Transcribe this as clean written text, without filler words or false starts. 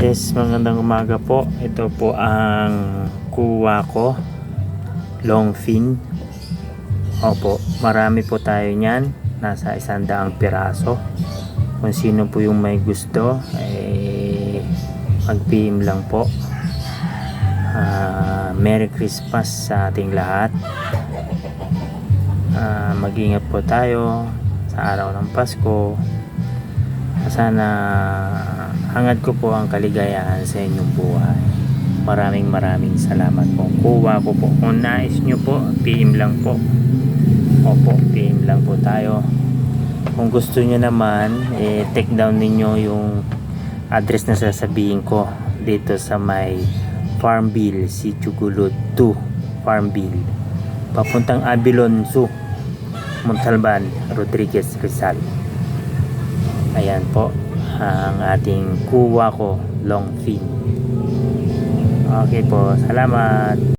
Yes, magandang umaga po. Ito po ang kuha ko, long fin. Opo, marami po tayo niyan. Nasa 100 piraso. Kung sino po yung may gusto, mag-PM lang po. Merry Christmas sa ating lahat. Mag-ingat po tayo sa araw ng Pasko. Sana hangad ko po ang kaligayahan sa inyong buhay. Maraming salamat po. Kuha ko po. Kung nais nyo po, PM lang po. Opo, PM lang po tayo. Kung gusto nyo naman, take down ninyo yung address na sasabihin ko dito sa may Farmville, Sitio Gulod 2, Farmville. Papuntang Abilon Zoo, Montalban, Rodriguez, Rizal. Ayan po ang ating kuha ko, long fin. Okay po, salamat.